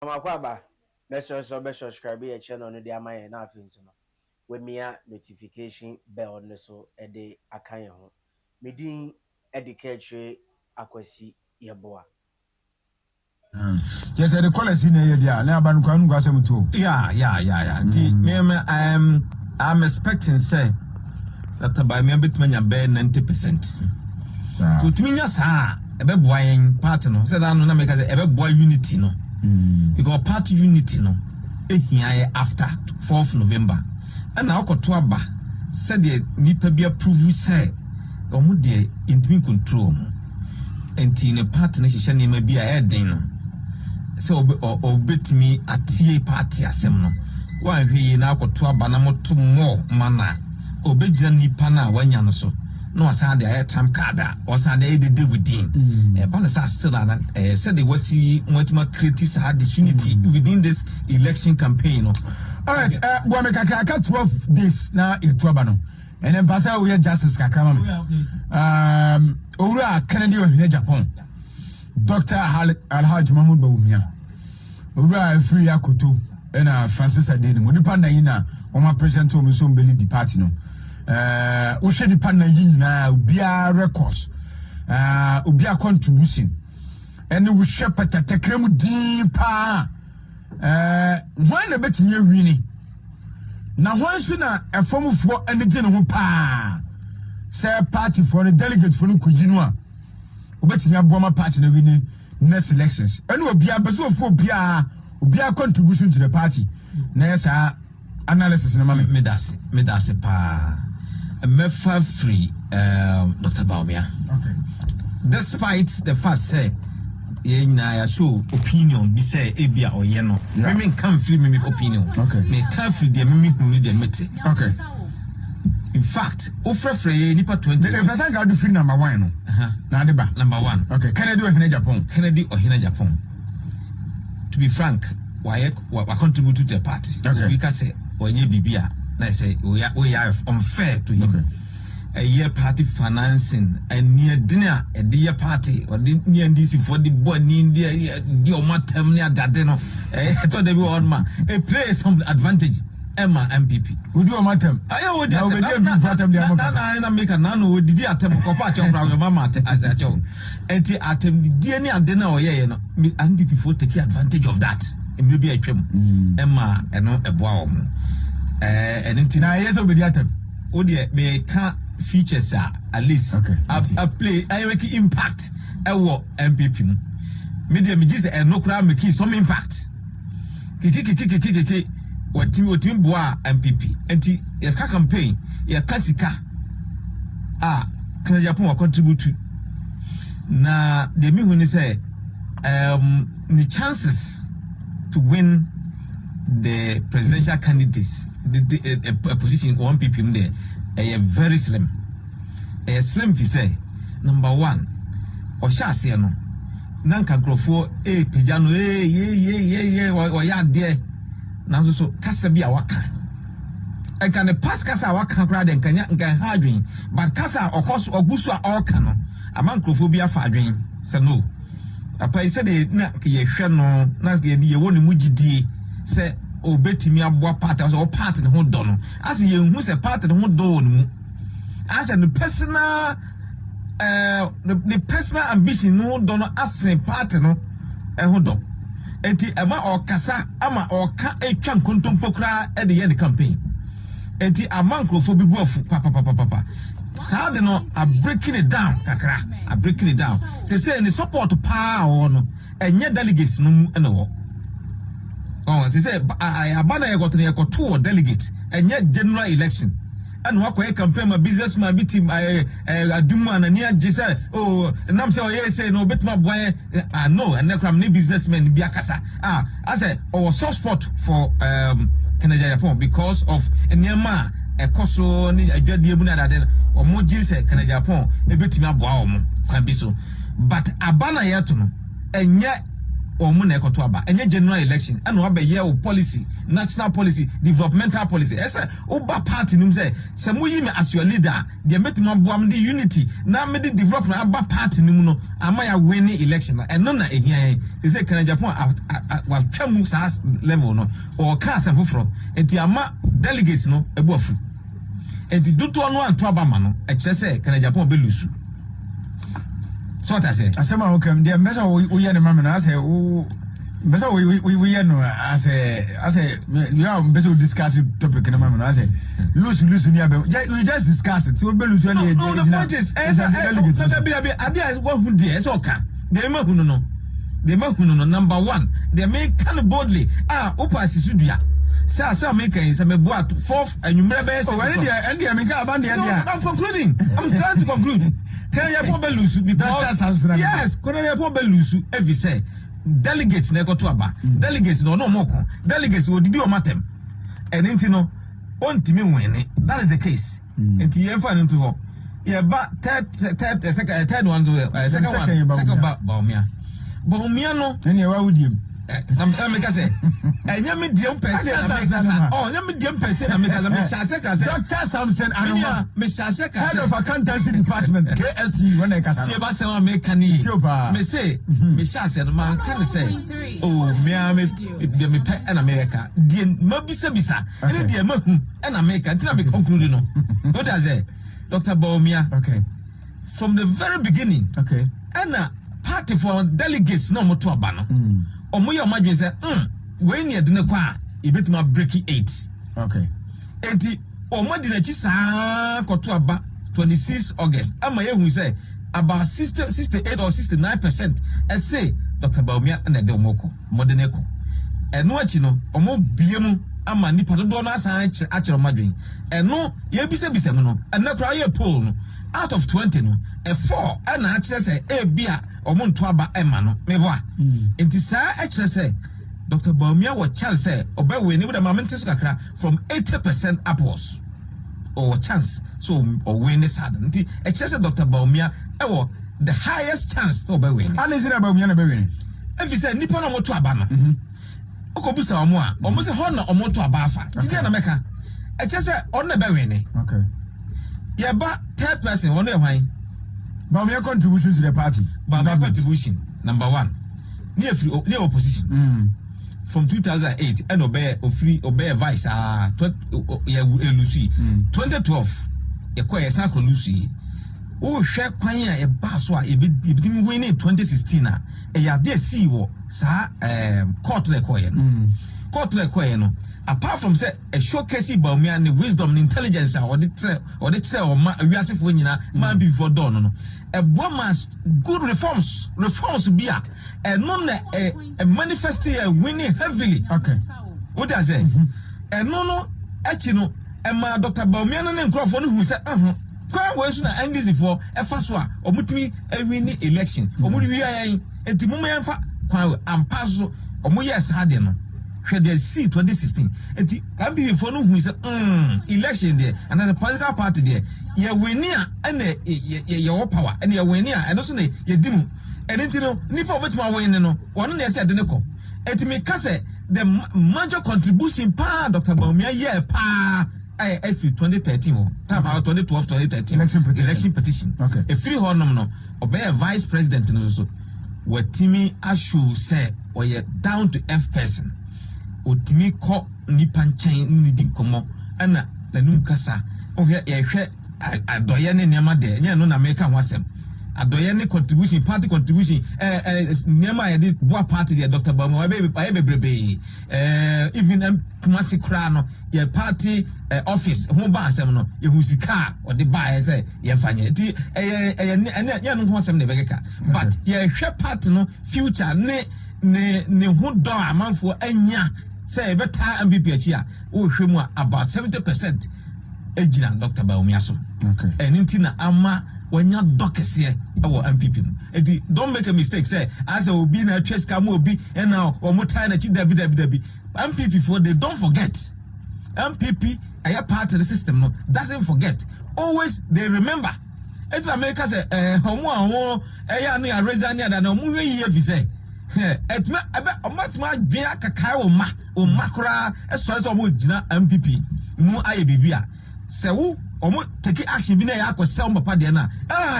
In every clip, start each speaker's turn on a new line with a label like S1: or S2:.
S1: Amakwaba, be subscribe your channel no dia maye na afin so no. We mia notification bell no so e de akan ye ho. Medin ediketwe akwasi yeboa.
S2: Yes, the college in here dia na aba no kwanu kwasem to.
S3: Yeah. I'm expecting say that by me bit manya be 90%. So to me sa e be boa yen part no. Say that no na make say e be boa unity no. Because party unity no ehia after 4th November. And now to aba said the nipa be approve say omo de intimi control mo. Enti ne party na hihye ne ma bi a eden no. So obetimi atie party asem no. Wan hwe na akoto aba na moto mo mana. Obegina nipa na wanya no so. No asan de air time card or san de within balance still said they was see much create this unity within this election campaign.
S2: All right, we make 12 days now in Tuabano, and then pass we justice kakama. Ora Kennedy of Japan, Dr. Alhaji Mahmoud Bawumia, Ora free Akutu, and Francis Adeni. When you pan na on my president to Musum Belly Departino. We should depend on you now, Ubia records, Ubia contribution, and we share at a creme deeper. When a bit near winning. Now, once you a form of war and the general pa, say a party for the delegate for Nukujinua, Ubetin Yaboma party in the winning next elections, and will be a basso for Ubia contribution to the party. Next, analysis in a moment,
S3: Medase pa. Mefa free Dr. Bawumia.
S2: Okay.
S3: Despite the fact say I show opinion be say ebia or yeno. Me can free me opinion.
S2: Okay.
S3: Me can free the me who the mete.
S2: Okay.
S3: In fact, offer free nipa 20.
S2: The person got the free number 1 no. Na deba.
S3: Number 1.
S2: Okay. Kennedy or Hina Japan.
S3: Kennedy or Hina Japan. To be frank, why contribute to the party.
S2: Okay.
S3: We can say onye bibia. I say we are unfair to him.
S2: Okay.
S3: A year party financing and near dinner a dear party or near DC for the boy in the matem near Dadeno. I thought they were on man. A play some advantage. Emma MPP.
S2: We do a matem.
S3: I would make a nano with the attempt of your mamma as a joke. And the attempt the DNA dinner or MPP for taking advantage of that. And maybe a trim Emma and not a wow. And until
S2: now, yes, over the atom.
S3: Oh, dear, me can't features at least.
S2: Okay.
S3: I play, I make impact. I walk MPP. Media me just and no crowd make some impact. Kiki. What team boa MPP. And if ka campaign, ya kasika. Can Japan contribute to? Na the me when say the chances to win the presidential candidates the position 1 ppm there very slim. Slim fi say number 1 o sha se no nanka grofo pejano o ya de na so kasa bi a waka I can pass kasa waka kra de nkan ha adwen but kasa okoso ogusu a oka no aman grofo bi afa adwen say no apa I said na ye hwe no na ye woni mugidie say obetimi aboa part as or part in ho do no as ye hu say part in ho do no as the personal the personal ambition no do no as part no ho do enti ama okasa ama oka etwa nkontompo kra e de ye the campaign enti ama nkrofo bi buafu papa saa de no a breaking it down kakra a breaking it down say the support power no enye delegates no mu ene wo. Oh, she said, I got to 2 delegates and yet general election. And what campaign my businessman beat him I do man and near Jesse. Oh, and I'm saying, yes, no, bet my boy. I know, and then I'm businessman Biakasa. I said, soft spot for Canada Japan because of Nyama, a Koso, a Jadiabuna, or more Jesse, Canada Japan, a bit my bow can be so. But Abana Yatuno, and yet omo na ekoto aba enye general election and wa be ye o policy national policy developmental policy ese oba party nim se muyi me as your leader de metima boam the unity na me the development aba party nim no ama ya win election and no na ehia say kan Japan wa twamu sa level no o ka asafoforo enti ama delegates no ebuafu enti duto no anto aba ma no e kire say kan Japan be lusu. So what I say?
S2: I say my okay. The ambassador we are the man. I say ambassador we are no. I say you are ambassador discuss topic in the man. I say lose near. We just discuss it. So we lose when you.
S3: No, the point is, idea is what who did. It's okay. They may who no. They may who no. Number one, they may can boldly. Opa sisudia. Sa America is a boat fourth and you remember. I'm concluding. I'm trying to conclude. Can you probably lose because yes, can you probably lose every say delegates na go to aba delegates no more delegates will do matem and intino on timi win that is the case and you ever into ho yeah but third one second about Bawumia no
S2: any why would you
S3: I'm make say enya me diem person enya me diem person make say me shase ka say
S2: Dr. Samson Anoma
S3: me shase ka
S2: head of accountancy department KST when I ka
S3: say ba say me kan yi me say me shase no man kan say oh me pe na America die ma bisa ene die ma hu na America until me conclude no what does it Dr. Bawumia
S2: okay
S3: from the very beginning
S2: okay
S3: and party for delegates no mo to aba no omoye omadwen say we near de ne kwa e betima break 8
S2: okay
S3: enti omadi na chi saa koto aba 26 August ama ye hu say about 68 or 69% say Dr. Bawumia na de omoko modeneko eno achi no omo biemu ama nipa do no asan achiro madwen eno ye bisa mu no eno kra ye poll no out of 20 no 4 na achire say e bia omo nto aba ema no meboa enti saa achire say Dr. Bawumia was chance say obewe ni with moment so kakra from 80% upwards or chance so or win this hard enti achire say Dr. Bawumia the highest chance to obewe
S2: and is Bawumia na bewe
S3: if you say nipa no moto aba no okobusa omo say ho na omo to aba afa tidi na meka achire say on na bewe ni
S2: okay
S3: yeah but third person on the
S2: Bawumia contribution to the party.
S3: Bawumia contribution number 1. Near opposition. From 2008 and obey vice 2012. A quiet circle Lucy. Oh, share quine a baswa a bit winning 2016. A yard see what court require. Court require. Apart from say a showcase Bawumia and the wisdom and intelligence or the say or massive winning man before dawn no a woman's good reforms be and non a manifesting winning heavily
S2: okay
S3: what I say and no actually and my Dr. Bawumia and Crawford who said kwa we na end this for e fa so a omutumi a winning election omuri wi ayan enti mo me fa kwa ampa so omo yes hade no hwede see 2016 enti can be for no who say election there and as a political party there ye winning and ye power and ye winning and also ye dimu and enti no nipa obetuma win no one na say de ne ko enti me ka say the major contribution pa Dr. Bawumia ye pa if 2013 time about 2012 2013 election petition
S2: okay
S3: a free honor no obey a vice president no so what Timmy Ashu say or ye down to F person otimi ko nipa nchen nidi komo ana na num kasa o ye hwe adoye ne niam de nya no na make ho asem adoye ne contribution party contribution niam ya de boa party de Dr. Bawumia be bebrebe even Kumasi kra no ye party office ho ba asem no ye hu sika o de ba ye say ye fanye ti nya no ho asem ne begeka but ye hwe party no future ne ho do amanfo anya say better MVP achia o hwe mu about 70% ejina Dr. Bawumia so
S2: okay
S3: eninti na ama wanya dokese e wo MPP no edi don't make a mistake say as a obi na twes ka mo obi and now omo tie na chi dabi MPP for they don't forget MPP are part of the system no doesn't forget always they remember it's America say omo awon eya no areza ni ada na omo hwe yi efi say etme ebe omatuma dwen akakai wo ma kora esore so mo gina MPP mu aye bibia se wo omo take action bi na ya akose o papa de na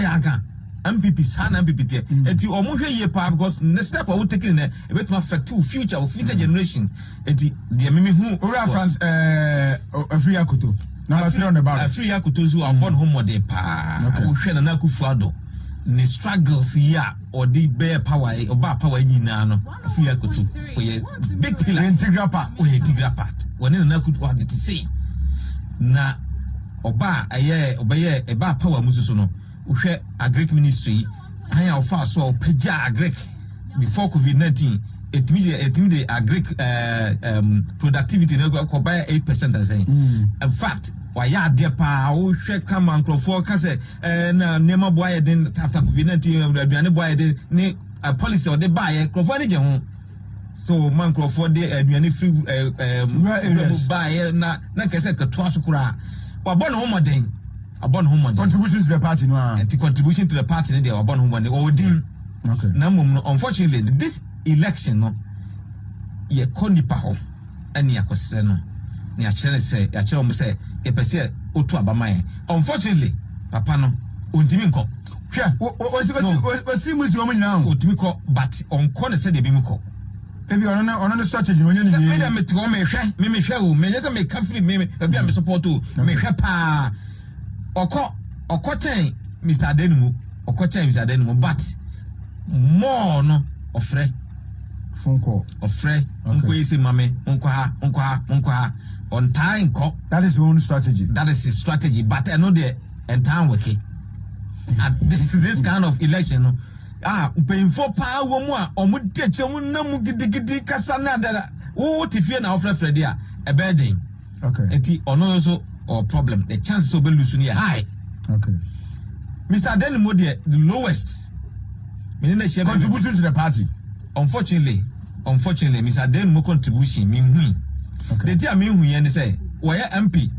S3: ya aka MPP sana MPP te enti omo hwe ye pa because the step we taking na ebetuma affect your future generation enti de mimi hu
S2: ora France Afriya Koto number 3 on the bar
S3: Afriya Koto zu abon homo de pa wo hwe na Akufu Addo ne struggles here or the bear power or bar power nyina no Afriya Koto for a big pillar
S2: integral part
S3: when na could what to say na oba aye obeye e ba power mususu no uhwe agric ministry kan ya ofa so opagya agric before COVID-19 etimi the agric productivity no go by 8% as saying in fact why there pa wo hwe kama nkrofo ka say na nema boy den after COVID-19 aduane boy den ni policy or the buy nkrofo ni je ho so man nkrofo de aduane free buy na kese keto so kura wa bon ho modern
S2: contribution to the party no
S3: and contribution to the party they wabon ho modern o din
S2: okay
S3: na mum unfortunately this election no ye konipa ho ani akose no ni a chere say ya chere mo say e pese otu abamaye unfortunately papa no ontimi nko
S2: hwe osi musi omo nyina ho
S3: otimi ko but onko ne say de bi mi ko
S2: ebi ono no strategy no nyani ni
S3: me to me hwe o me nyesa me ka free me ebi am support o me hwe pa oko chen Mr. Adenmu but more no ofre
S2: phone call
S3: ofre nko ese mame nko ha on time ko
S2: that is one strategy
S3: his strategy but I know the entire working and this kind of election no painful pa wo mu a omu teche mu na mu gidigidi kasa na dada wo tifie na ofre dia e burden
S2: okay
S3: enti ono so or problem the chances of losing here high
S2: okay
S3: Mr. Adenmu the lowest
S2: contribution to the party
S3: unfortunately Mr. Adenmu contribution me hu
S2: okay
S3: the dia me hu yen say why MP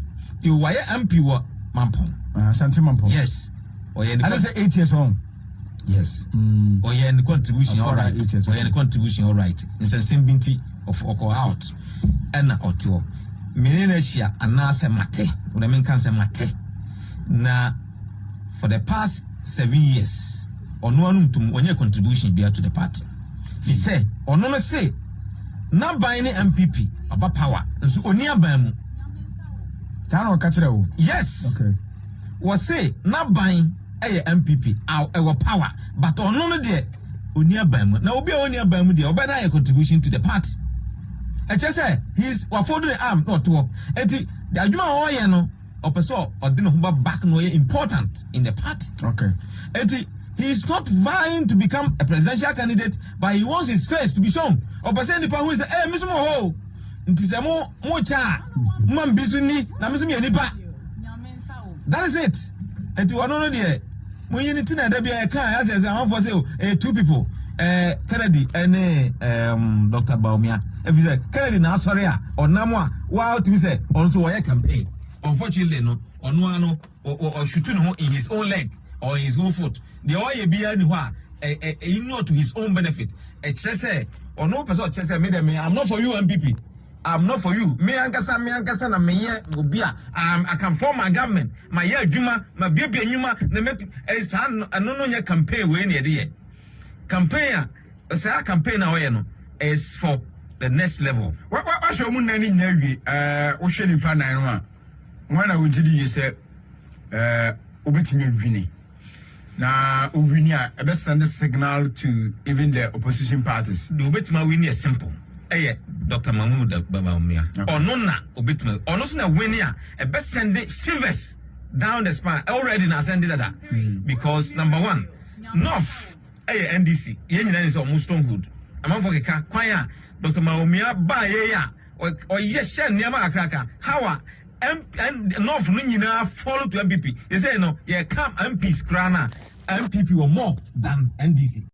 S3: ti why MP wo Mampong
S2: Asante Mampong
S3: yes or yen
S2: I say 8 years on
S3: yes or yen contribution all right or yen contribution all right in some binti of oko out and oto Menesia anase mate when I mean can say mate na for the past 7 years ono anum tum onye contribution bia to the party fi say ono no say na ban ni MPP aba power nso oni aban mu
S2: tano ka kire wo
S3: yes
S2: okay
S3: was say na ban MPP our power but ono no de oni aban mu na obi oni aban mu de oba na your contribution to the party I just say he's affording the arm not to work. The Ajuma Oye no or person or didn't back no important in the party.
S2: Okay.
S3: He's not vying to become a presidential candidate, but he wants his face to be shown. Or person the who is Miss Moho. It is a more cha man bisuni na Miss Mianipa. That is it. And to another day, when you need to know that be a car as I want for sale, 2 people. Kennedy and Dr. Bawumia. If you say Kennedy na sorry or namwa, wow to say also a campaign. Unfortunately, no, or no, or shooting in his own leg or his own foot. The oil be anywhere, to his own benefit. A chese or no person chese made me. I'm not for you, MPP. I'm not for you. Me ankasa na me obia. I can form my government. My year juma, my baby nyuma. The met is no campaign we near the campaign campaign no is for the next level.
S2: What show mun nani nyawi wo hwe nipa nan no a wana wo gidi ye se obetimi wini na wini a ebe send a signal to even the opposition parties.
S3: The obetima wini is simple. Dr. Mahmoud Bawumia ono na obetima ono so na wini a ebe send shivers down the spine already na send that because number 1 North NDC yen nyina is almost stronghold amanfo keka kwan a Dr. Bawumia ba ye ya o ye hye niam akraka how and North no nyina follow to MPP you say no ye come MPs krana MPP were more than NDC